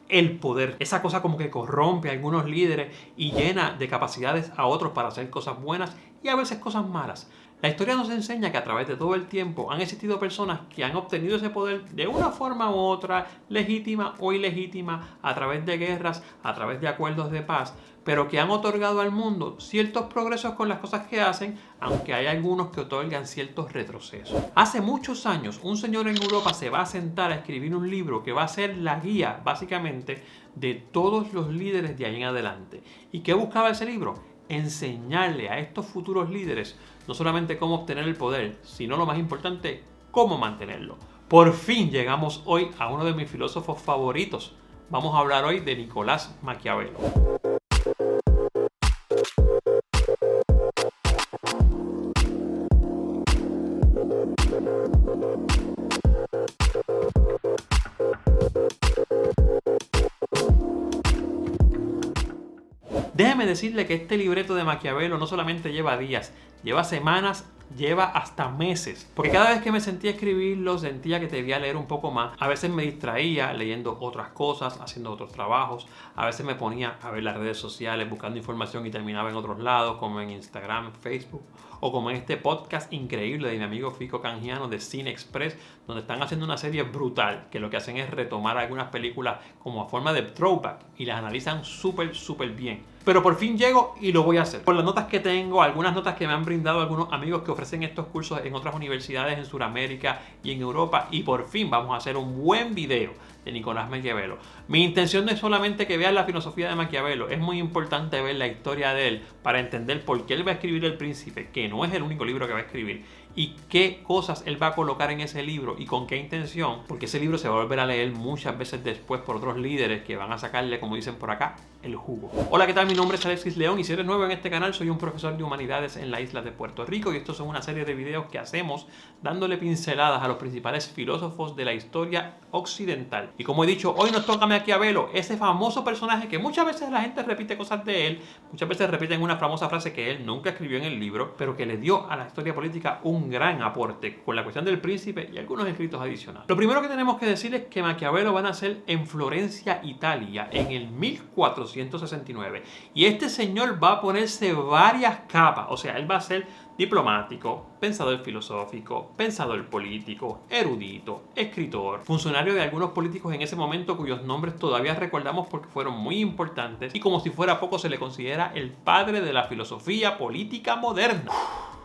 el poder. Esa cosa como que corrompe a algunos líderes y llena de capacidades a otros para hacer cosas buenas y a veces cosas malas. La historia nos enseña que a través de todo el tiempo han existido personas que han obtenido ese poder de una forma u otra, legítima o ilegítima, a través de guerras, a través de acuerdos de paz, pero que han otorgado al mundo ciertos progresos con las cosas que hacen, aunque hay algunos que otorgan ciertos retrocesos. Hace muchos años, un señor en Europa se va a sentar a escribir un libro que va a ser la guía, básicamente, de todos los líderes de ahí en adelante. ¿Y qué buscaba ese libro? Enseñarle a estos futuros líderes no solamente cómo obtener el poder, sino lo más importante, cómo mantenerlo. Por fin llegamos hoy a uno de mis filósofos favoritos. Vamos a hablar hoy de Nicolás Maquiavelo. Déjeme decirle que este libreto de Maquiavelo no solamente lleva días, lleva semanas, lleva hasta meses. Porque cada vez que me sentía a escribirlo, sentía que debía leer un poco más. A veces me distraía leyendo otras cosas, haciendo otros trabajos. A veces me ponía a ver las redes sociales, buscando información y terminaba en otros lados, como en Instagram, Facebook, o como en este podcast increíble de mi amigo Fico Canjiano de Cine Express, donde están haciendo una serie brutal, que lo que hacen es retomar algunas películas como a forma de throwback y las analizan súper bien. Pero por fin llego y lo voy a hacer. Por las notas que tengo, algunas notas que me han brindado algunos amigos que ofrecen estos cursos en otras universidades en Sudamérica y en Europa, y por fin vamos a hacer un buen video de Nicolás Maquiavelo. Mi intención no es solamente que vean la filosofía de Maquiavelo, es muy importante ver la historia de él para entender por qué él va a escribir El Príncipe, que no es el único libro que va a escribir, y qué cosas él va a colocar en ese libro y con qué intención, porque ese libro se va a volver a leer muchas veces después por otros líderes que van a sacarle, como dicen por acá, el jugo. Hola, ¿qué tal? Mi nombre es Alexis León y si eres nuevo en este canal, soy un profesor de humanidades en la isla de Puerto Rico y estos son una serie de videos que hacemos dándole pinceladas a los principales filósofos de la historia occidental. Y como he dicho, hoy nos toca Maquiavelo, ese famoso personaje que muchas veces la gente repite cosas de él, muchas veces repiten una famosa frase que él nunca escribió en el libro, pero que le dio a la historia política un gran aporte con la cuestión del príncipe y algunos escritos adicionales. Lo primero que tenemos que decir es que Maquiavelo va a nacer en Florencia, Italia, en el 1469. Y este señor va a ponerse varias capas, o sea, él va a ser diplomático, pensador filosófico, pensador político, erudito, escritor, funcionario de algunos políticos en ese momento cuyos nombres todavía recordamos porque fueron muy importantes, y como si fuera poco se le considera el padre de la filosofía política moderna.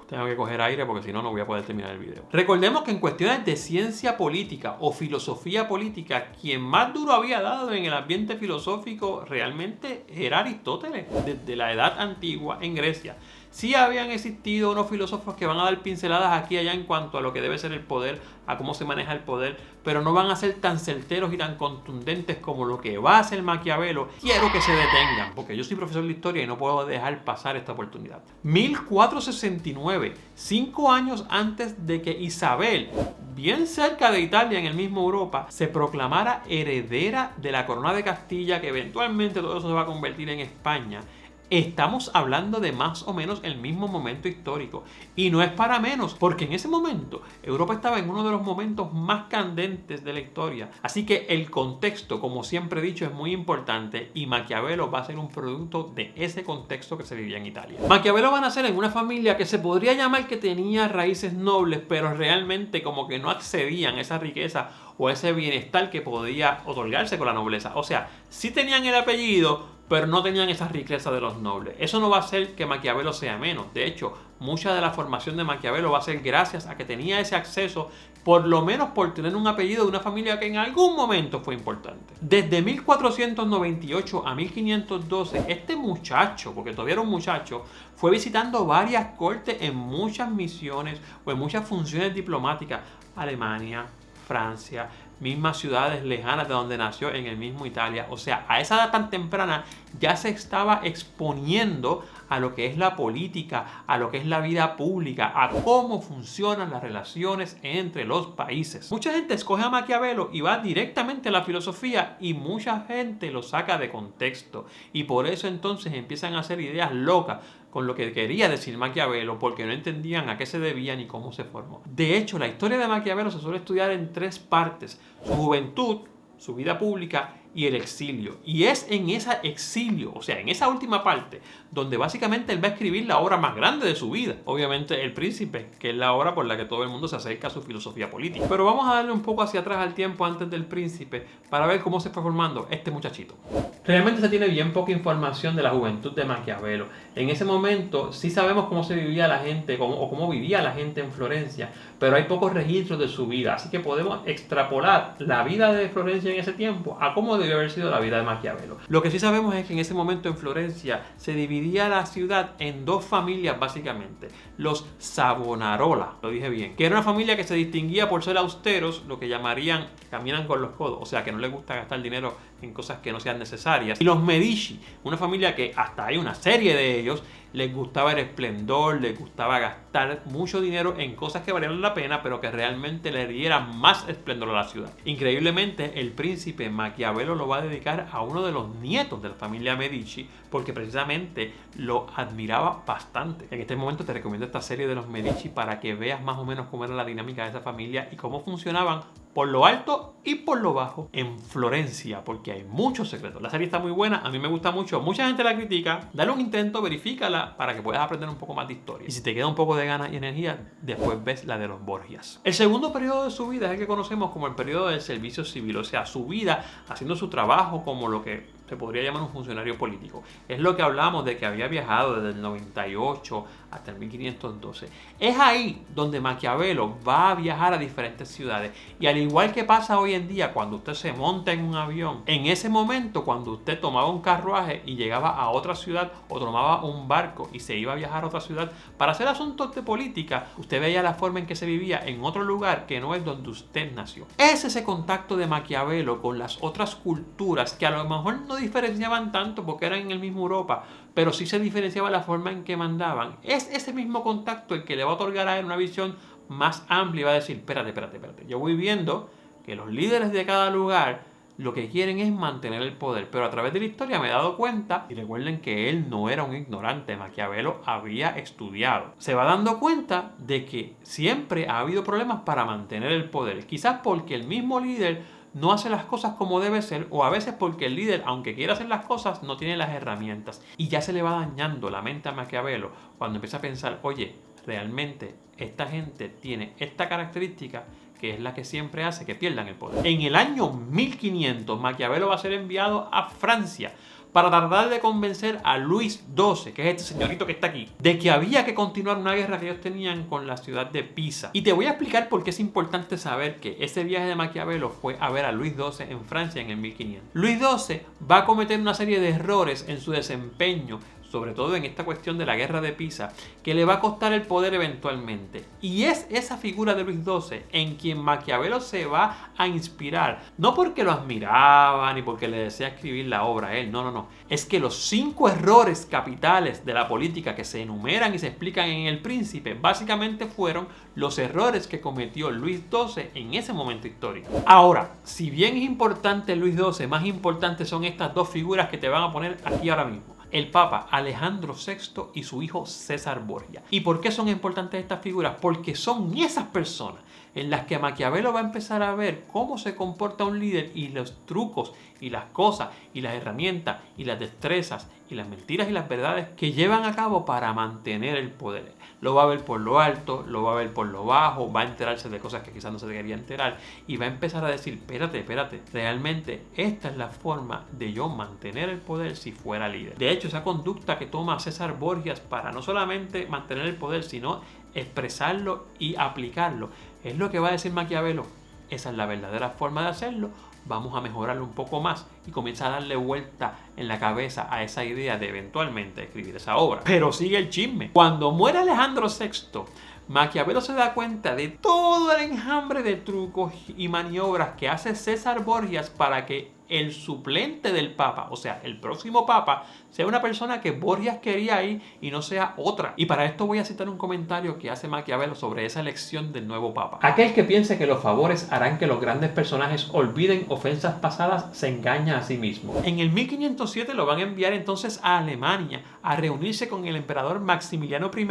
Tengo que coger aire porque si no, no voy a poder terminar el video. Recordemos que en cuestiones de ciencia política o filosofía política, quien más duro había dado en el ambiente filosófico realmente era Aristóteles, desde la Edad Antigua en Grecia. Sí habían existido unos filósofos que van a dar pinceladas aquí y allá en cuanto a lo que debe ser el poder, a cómo se maneja el poder, pero no van a ser tan certeros y tan contundentes como lo que va a hacer Maquiavelo. Quiero que se detengan, porque yo soy profesor de historia y no puedo dejar pasar esta oportunidad. 1469, 5 años antes de que Isabel, bien cerca de Italia, en el mismo Europa, se proclamara heredera de la corona de Castilla, que eventualmente todo eso se va a convertir en España. Estamos hablando de más o menos el mismo momento histórico. Y no es para menos, porque en ese momento Europa estaba en uno de los momentos más candentes de la historia. Así que el contexto, como siempre he dicho, es muy importante y Maquiavelo va a ser un producto de ese contexto que se vivía en Italia. Maquiavelo va a nacer en una familia que se podría llamar que tenía raíces nobles, pero realmente como que no accedían a esa riqueza o a ese bienestar que podía otorgarse con la nobleza. O sea, sí tenían el apellido, pero no tenían esa riqueza de los nobles. Eso no va a hacer que Maquiavelo sea menos. De hecho, mucha de la formación de Maquiavelo va a ser gracias a que tenía ese acceso, por lo menos por tener un apellido de una familia que en algún momento fue importante. Desde 1498 a 1512, este muchacho, porque todavía era un muchacho, fue visitando varias cortes en muchas misiones o en muchas funciones diplomáticas. Alemania, Francia, mismas ciudades lejanas de donde nació, en el mismo Italia. O sea, a esa edad tan temprana ya se estaba exponiendo a lo que es la política, a lo que es la vida pública, a cómo funcionan las relaciones entre los países. Mucha gente escoge a Maquiavelo y va directamente a la filosofía y mucha gente lo saca de contexto. Y por eso entonces empiezan a hacer ideas locas con lo que quería decir Maquiavelo, porque no entendían a qué se debía ni cómo se formó. De hecho, la historia de Maquiavelo se suele estudiar en 3 partes: su juventud, su vida pública y el exilio. Y es en ese exilio, o sea, en esa última parte, donde básicamente él va a escribir la obra más grande de su vida. Obviamente El Príncipe, que es la obra por la que todo el mundo se acerca a su filosofía política. Pero vamos a darle un poco hacia atrás al tiempo antes del Príncipe para ver cómo se fue formando este muchachito. Realmente se tiene bien poca información de la juventud de Maquiavelo. En ese momento sí sabemos cómo se vivía la gente o cómo vivía la gente en Florencia, pero hay pocos registros de su vida, así que podemos extrapolar la vida de Florencia en ese tiempo a cómo debió haber sido la vida de Maquiavelo. Lo que sí sabemos es que en ese momento en Florencia se dividía la ciudad en dos familias básicamente. Los Savonarola, lo dije bien, que era una familia que se distinguía por ser austeros, lo que llamarían caminan con los codos, o sea que no les gusta gastar dinero en cosas que no sean necesarias. Y los Medici, una familia que hasta hay una serie de ellos, les gustaba el esplendor, les gustaba gastar mucho dinero en cosas que valieran la pena, pero que realmente le dieran más esplendor a la ciudad. Increíblemente, El Príncipe Maquiavelo lo va a dedicar a uno de los nietos de la familia Medici, porque precisamente lo admiraba bastante. En este momento te recomiendo esta serie de los Medici para que veas más o menos cómo era la dinámica de esa familia y cómo funcionaban por lo alto y por lo bajo en Florencia, porque hay muchos secretos. La serie está muy buena, a mí me gusta mucho, mucha gente la critica. Dale un intento, verifícala para que puedas aprender un poco más de historia. Y si te queda un poco de ganas y energía, después ves la de los Borgias. El segundo periodo de su vida es el que conocemos como el periodo del servicio civil, o sea, su vida haciendo su trabajo como lo que se podría llamar un funcionario político. Es lo que hablamos de que había viajado desde el 98 hasta el 1512. Es ahí donde Maquiavelo va a viajar a diferentes ciudades. Y al igual que pasa hoy en día cuando usted se monta en un avión, en ese momento cuando usted tomaba un carruaje y llegaba a otra ciudad o tomaba un barco y se iba a viajar a otra ciudad para hacer asuntos de política, usted veía la forma en que se vivía en otro lugar que no es donde usted nació. Es ese contacto de Maquiavelo con las otras culturas que a lo mejor no diferenciaban tanto porque eran en el mismo Europa, pero sí se diferenciaba la forma en que mandaban. Es ese mismo contacto el que le va a otorgar a él una visión más amplia y va a decir, espérate, yo voy viendo que los líderes de cada lugar lo que quieren es mantener el poder, pero a través de la historia me he dado cuenta, y recuerden que él no era un ignorante, Maquiavelo había estudiado. Se va dando cuenta de que siempre ha habido problemas para mantener el poder, quizás porque el mismo líder no hace las cosas como debe ser, o a veces porque el líder, aunque quiera hacer las cosas, no tiene las herramientas. Y ya se le va dañando la mente a Maquiavelo cuando empieza a pensar, oye, realmente esta gente tiene esta característica que es la que siempre hace que pierdan el poder. En el año 1500, Maquiavelo va a ser enviado a Francia para tratar de convencer a Luis XII, que es este señorito que está aquí, de que había que continuar una guerra que ellos tenían con la ciudad de Pisa. Y te voy a explicar por qué es importante saber que ese viaje de Maquiavelo fue a ver a Luis XII en Francia en el 1500. Luis XII va a cometer una serie de errores en su desempeño, sobre todo en esta cuestión de la guerra de Pisa, que le va a costar el poder eventualmente. Y es esa figura de Luis XII en quien Maquiavelo se va a inspirar. No porque lo admiraba, ni porque le desea escribir la obra a él, no. Es que los 5 errores capitales de la política que se enumeran y se explican en El Príncipe, básicamente fueron los errores que cometió Luis XII en ese momento histórico. Ahora, si bien es importante Luis XII, más importantes son estas dos figuras que te van a poner aquí ahora mismo. El Papa Alejandro VI y su hijo César Borgia. ¿Y por qué son importantes estas figuras? Porque son esas personas en las que Maquiavelo va a empezar a ver cómo se comporta un líder y los trucos y las cosas y las herramientas y las destrezas y las mentiras y las verdades que llevan a cabo para mantener el poder. Lo va a ver por lo alto, lo va a ver por lo bajo, va a enterarse de cosas que quizás no se quería enterar y va a empezar a decir, espérate, realmente esta es la forma de yo mantener el poder si fuera líder. De hecho, esa conducta que toma César Borgia para no solamente mantener el poder, sino expresarlo y aplicarlo, es lo que va a decir Maquiavelo. Esa es la verdadera forma de hacerlo. Vamos a mejorarlo un poco más y comienza a darle vuelta en la cabeza a esa idea de eventualmente escribir esa obra. Pero sigue el chisme. Cuando muere Alejandro VI, Maquiavelo se da cuenta de todo el enjambre de trucos y maniobras que hace César Borgia para que el suplente del Papa, o sea, el próximo Papa, sea una persona que Borgia quería ahí y no sea otra. Y para esto voy a citar un comentario que hace Maquiavelo sobre esa elección del nuevo Papa. Aquel que piense que los favores harán que los grandes personajes olviden ofensas pasadas se engaña a sí mismo. En el 1507 lo van a enviar entonces a Alemania a reunirse con el emperador Maximiliano I,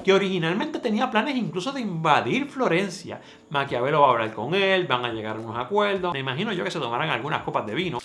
que originalmente tenía planes incluso de invadir Florencia. Maquiavelo va a hablar con él, van a llegar a unos acuerdos. Me imagino yo que se tomarán algunas copas de vino.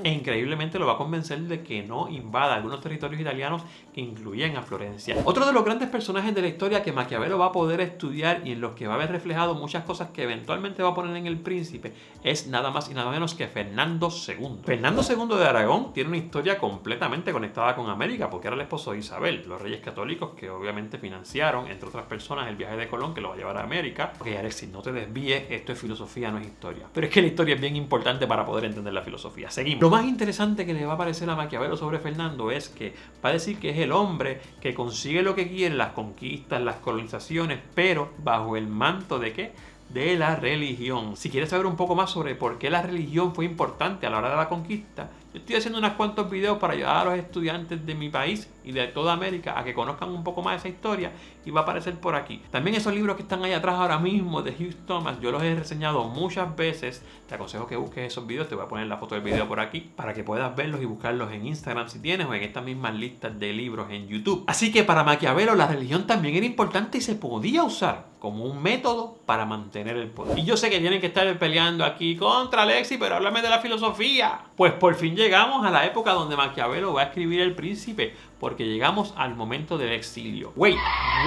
e increíblemente lo va a convencer de que no invada algunos territorios italianos que incluían a Florencia. Otro de los grandes personajes de la historia que Maquiavelo va a poder estudiar y en los que va a haber reflejado muchas cosas que eventualmente va a poner en El Príncipe es nada más y nada menos que Fernando II. Fernando II de Aragón tiene una historia completamente conectada con América porque era el esposo de Isabel, los reyes católicos que obviamente financiaron, entre otras personas, el viaje de Colón que lo va a llevar a América. Ok, Alexis, no te desvíes, esto es filosofía, no es historia. Pero es que la historia es bien importante para poder entender la filosofía. Seguimos. Lo más interesante que le va a parecer a Maquiavelo sobre Fernando es que va a decir que es el hombre que consigue lo que quiere, las conquistas, las colonizaciones, pero bajo el manto ¿de qué? De la religión. Si quieres saber un poco más sobre por qué la religión fue importante a la hora de la conquista, yo estoy haciendo unos cuantos videos para ayudar a los estudiantes de mi país y de toda América a que conozcan un poco más de esa historia y va a aparecer por aquí. También esos libros que están ahí atrás ahora mismo de Hugh Thomas, yo los he reseñado muchas veces. Te aconsejo que busques esos videos, te voy a poner la foto del video por aquí para que puedas verlos y buscarlos en Instagram si tienes o en estas mismas listas de libros en YouTube. Así que para Maquiavelo la religión también era importante y se podía usar como un método para mantener el poder. Y yo sé que tienen que estar peleando aquí contra Alexis, pero háblame de la filosofía. Pues por fin llegamos a la época donde Maquiavelo va a escribir El Príncipe, porque llegamos al momento del exilio. Wait,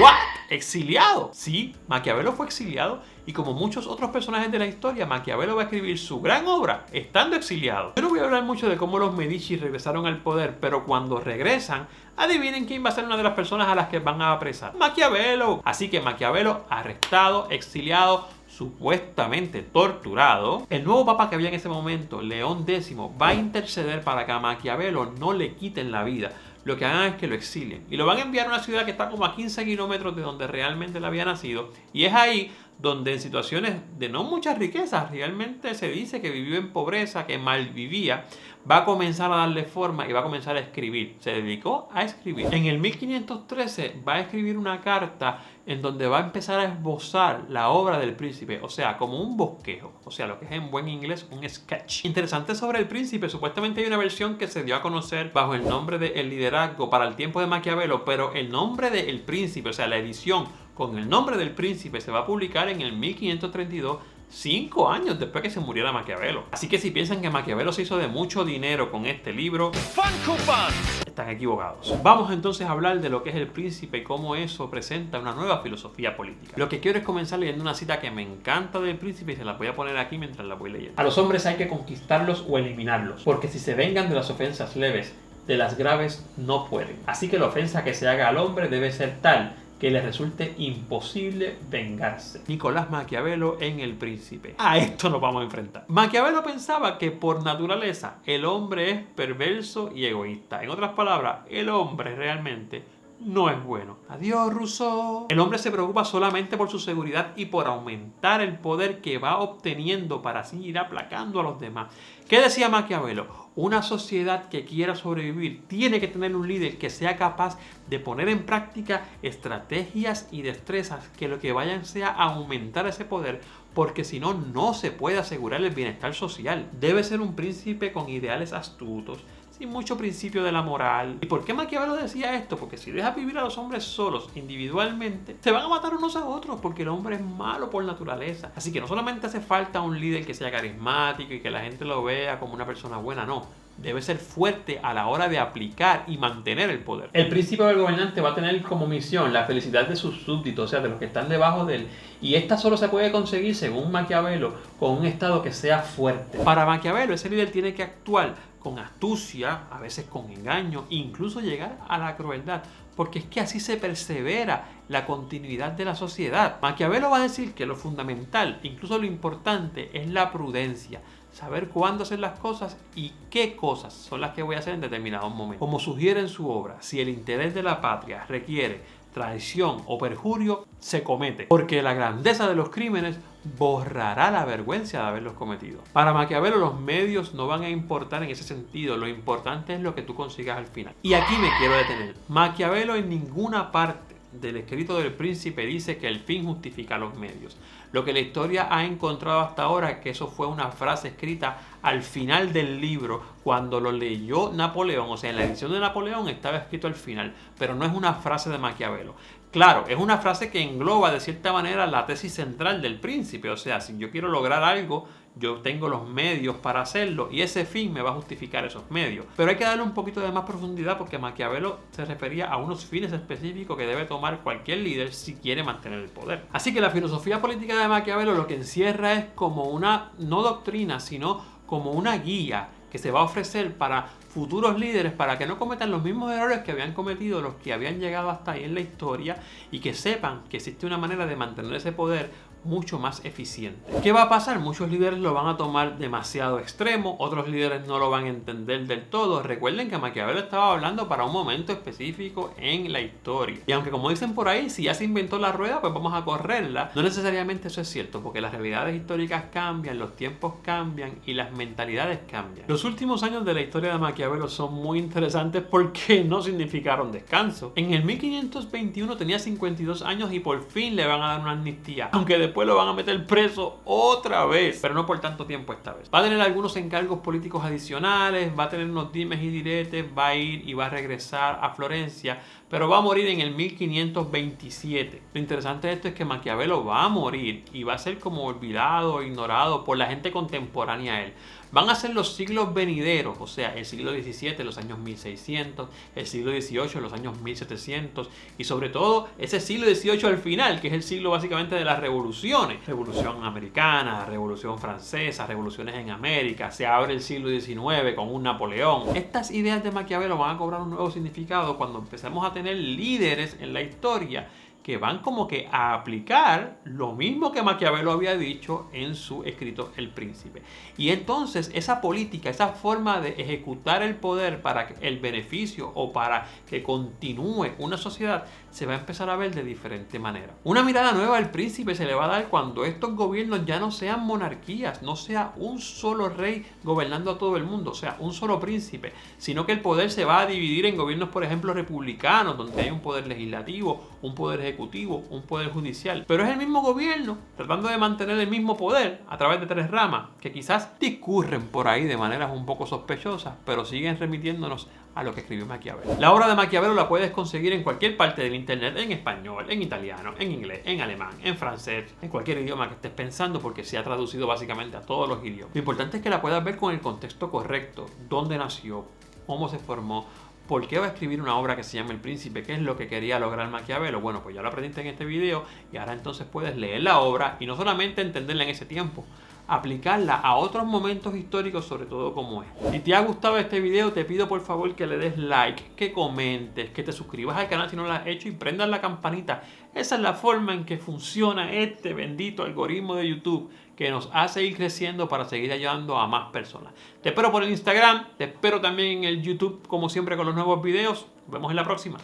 what? ¿Exiliado? Sí, Maquiavelo fue exiliado y como muchos otros personajes de la historia, Maquiavelo va a escribir su gran obra estando exiliado. Yo no voy a hablar mucho de cómo los Medici regresaron al poder, pero cuando regresan, adivinen quién va a ser una de las personas a las que van a apresar. Maquiavelo. Así que Maquiavelo arrestado, exiliado, supuestamente torturado. El nuevo papa que había en ese momento, León X, va a interceder para que a Maquiavelo no le quiten la vida. Lo que hagan es que lo exilien y lo van a enviar a una ciudad que está como a 15 kilómetros de donde realmente él había nacido, y es ahí donde en situaciones de no muchas riquezas, realmente se dice que vivió en pobreza, que malvivía, va a comenzar a darle forma y va a comenzar a escribir. Se dedicó a escribir. En el 1513 va a escribir una carta en donde va a empezar a esbozar la obra del príncipe, o sea, como un bosquejo, o sea, lo que es en buen inglés un sketch. Interesante sobre el príncipe, supuestamente hay una versión que se dio a conocer bajo el nombre de El liderazgo para el tiempo de Maquiavelo, pero el nombre de El Príncipe, o sea, la edición con el nombre del príncipe se va a publicar en el 1532, 5 años después que se muriera Maquiavelo. Así que si piensan que Maquiavelo se hizo de mucho dinero con este libro, están equivocados. Vamos entonces a hablar de lo que es El Príncipe y cómo eso presenta una nueva filosofía política. Lo que quiero es comenzar leyendo una cita que me encanta del Príncipe y se la voy a poner aquí mientras la voy leyendo. A los hombres hay que conquistarlos o eliminarlos, porque si se vengan de las ofensas leves, de las graves no pueden. Así que la ofensa que se haga al hombre debe ser tal que le resulte imposible vengarse. Nicolás Maquiavelo en El Príncipe. A esto nos vamos a enfrentar. Maquiavelo pensaba que por naturaleza el hombre es perverso y egoísta. En otras palabras, el hombre realmente no es bueno. Adiós, Rousseau. El hombre se preocupa solamente por su seguridad y por aumentar el poder que va obteniendo para así ir aplacando a los demás. ¿Qué decía Maquiavelo? Una sociedad que quiera sobrevivir tiene que tener un líder que sea capaz de poner en práctica estrategias y destrezas que lo que vayan sea aumentar ese poder, porque si no, no se puede asegurar el bienestar social. Debe ser un príncipe con ideales astutos, sin mucho principio de la moral. ¿Y por qué Maquiavelo decía esto? Porque si dejas vivir a los hombres solos, individualmente, se van a matar unos a otros, porque el hombre es malo por naturaleza. Así que no solamente hace falta un líder que sea carismático y que la gente lo vea como una persona buena, no. Debe ser fuerte a la hora de aplicar y mantener el poder. El príncipe o el gobernante va a tener como misión la felicidad de sus súbditos, o sea, de los que están debajo de él. Y esta solo se puede conseguir, según Maquiavelo, con un estado que sea fuerte. Para Maquiavelo, ese líder tiene que actuar con astucia, a veces con engaño, incluso llegar a la crueldad, porque es que así se persevera la continuidad de la sociedad. Maquiavelo va a decir que lo fundamental, incluso lo importante, es la prudencia. Saber cuándo hacer las cosas y qué cosas son las que voy a hacer en determinados momentos. Como sugiere en su obra, si el interés de la patria requiere traición o perjurio, se comete, porque la grandeza de los crímenes borrará la vergüenza de haberlos cometido. Para Maquiavelo los medios no van a importar en ese sentido, lo importante es lo que tú consigas al final. Y aquí me quiero detener. Maquiavelo en ninguna parte del escrito del Príncipe dice que el fin justifica los medios. Lo que la historia ha encontrado hasta ahora es que eso fue una frase escrita al final del libro cuando lo leyó Napoleón, o sea, en la edición de Napoleón estaba escrito al final, pero no es una frase de Maquiavelo. Claro, es una frase que engloba de cierta manera la tesis central del Príncipe, o sea, si yo quiero lograr algo, yo tengo los medios para hacerlo y ese fin me va a justificar esos medios. Pero hay que darle un poquito de más profundidad porque Maquiavelo se refería a unos fines específicos que debe tomar cualquier líder si quiere mantener el poder. Así que la filosofía política de Maquiavelo lo que encierra es como una, no doctrina, sino como una guía que se va a ofrecer para futuros líderes para que no cometan los mismos errores que habían cometido los que habían llegado hasta ahí en la historia y que sepan que existe una manera de mantener ese poder mucho más eficiente. ¿Qué va a pasar? Muchos líderes lo van a tomar demasiado extremo, otros líderes no lo van a entender del todo. Recuerden que Maquiavelo estaba hablando para un momento específico en la historia. Y aunque como dicen por ahí, si ya se inventó la rueda, pues vamos a correrla. No necesariamente eso es cierto, porque las realidades históricas cambian, los tiempos cambian y las mentalidades cambian. Los últimos años de la historia de Maquiavelo son muy interesantes porque no significaron descanso. En el 1521 tenía 52 años y por fin le van a dar una amnistía, aunque después lo van a meter preso otra vez, pero no por tanto tiempo esta vez. Va a tener algunos encargos políticos adicionales, va a tener unos dimes y diretes, va a ir y va a regresar a Florencia, pero va a morir en el 1527. Lo interesante de esto es que Maquiavelo va a morir y va a ser como olvidado, ignorado por la gente contemporánea a él. Van a ser los siglos venideros, o sea, el siglo XVII, los años 1600, el siglo XVIII, los años 1700 y sobre todo ese siglo XVIII al final, que es el siglo básicamente de las revoluciones. Revolución americana, revolución francesa, revoluciones en América, se abre el siglo XIX con un Napoleón. Estas ideas de Maquiavelo van a cobrar un nuevo significado cuando empecemos a tener líderes en la historia que van como que a aplicar lo mismo que Maquiavelo había dicho en su escrito El Príncipe. Y entonces esa política, esa forma de ejecutar el poder para el beneficio o para que continúe una sociedad, se va a empezar a ver de diferente manera. Una mirada nueva al príncipe se le va a dar cuando estos gobiernos ya no sean monarquías, no sea un solo rey gobernando a todo el mundo, o sea, un solo príncipe, sino que el poder se va a dividir en gobiernos, por ejemplo, republicanos, donde hay un poder legislativo, un poder ejecutivo, un poder judicial. Pero es el mismo gobierno tratando de mantener el mismo poder a través de tres ramas que quizás discurren por ahí de maneras un poco sospechosas, pero siguen remitiéndonos a lo que escribió Maquiavelo. La obra de Maquiavelo la puedes conseguir en cualquier parte del internet, en español, en italiano, en inglés, en alemán, en francés, en cualquier idioma que estés pensando, porque se ha traducido básicamente a todos los idiomas. Lo importante es que la puedas ver con el contexto correcto, dónde nació, cómo se formó, por qué va a escribir una obra que se llama El Príncipe, qué es lo que quería lograr Maquiavelo. Bueno, pues ya lo aprendiste en este video y ahora entonces puedes leer la obra y no solamente entenderla en ese tiempo, aplicarla a otros momentos históricos, sobre todo como este. Si te ha gustado este video, te pido por favor que le des like, que comentes, que te suscribas al canal si no lo has hecho y prendas la campanita. Esa es la forma en que funciona este bendito algoritmo de YouTube que nos hace ir creciendo para seguir ayudando a más personas. Te espero por el Instagram, te espero también en el YouTube como siempre con los nuevos videos. Nos vemos en la próxima.